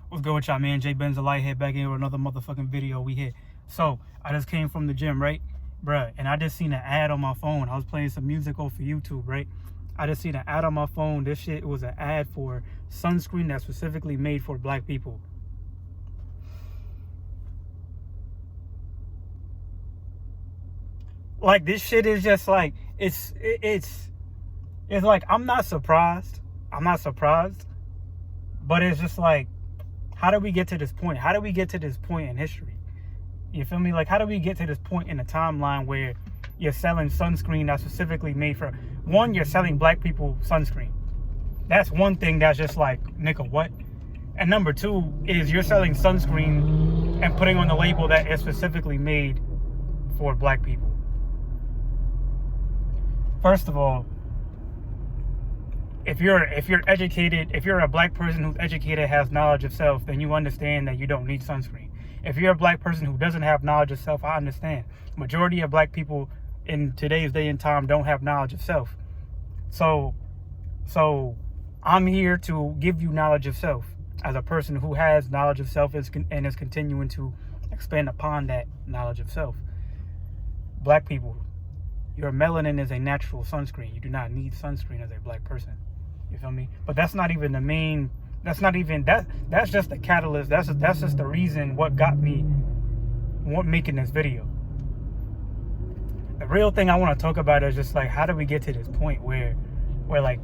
What's good with y'all, man? Jay Benz, the light head back in with another motherfucking video we hit. So, I just came from the gym, right? Bruh, and I just seen an ad on my phone. I was playing some music off of YouTube, right? I just seen an ad on my phone. This shit was an ad for sunscreen that's specifically made for black people. Like, this shit is just like, it's like, I'm not surprised. I'm not surprised. But it's just like, how did we get to this point? How did we get to this point in history? You feel me? Like, how do we get to this point in the timeline where you're selling sunscreen that's specifically made for... One, you're selling black people sunscreen. That's one thing that's just like, nigga, what? And number two is you're selling sunscreen and putting on the label that is specifically made for black people. First of all, if you're educated, if you're a black person who's educated, has knowledge of self, then you understand that you don't need sunscreen. If you're a black person who doesn't have knowledge of self, I understand. Majority of black people in today's day and time don't have knowledge of self. So I'm here to give you knowledge of self as a person who has knowledge of self and is continuing to expand upon that knowledge of self. Black people, your melanin is a natural sunscreen. You do not need sunscreen as a black person. You feel me? But that's not even the main... That's just the catalyst. That's just the reason what got me making this video. The real thing I want to talk about is just like, how do we get to this point where like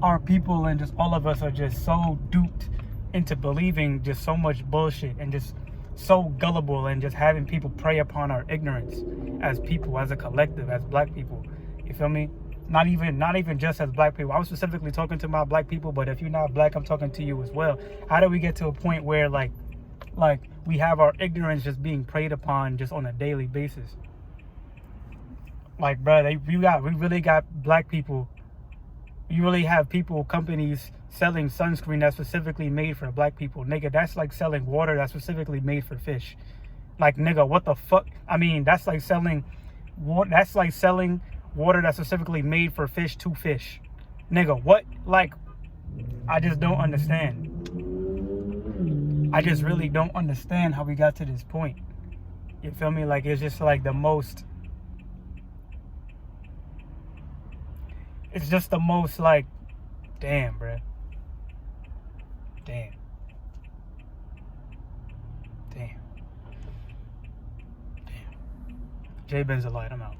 our people and just all of us are just so duped into believing just so much bullshit and just so gullible and just having people prey upon our ignorance as people, as a collective, as black people. You feel me? Not even just as black people. I was specifically talking to my black people, but if you're not black, I'm talking to you as well. How do we get to a point where like we have our ignorance just being preyed upon just on a daily basis? Like, bro, we really got black people. You really have companies selling sunscreen that's specifically made for black people. Nigga, that's like selling water that's specifically made for fish. Like, nigga, what the fuck? I mean, that's like selling water that's specifically made for fish to fish. Nigga, what? Like, I just don't understand. I just really don't understand how we got to this point. You feel me? Like, it's just like the most... It's just the most like... Damn, bruh. Damn. Jay Benz a light. I'm out.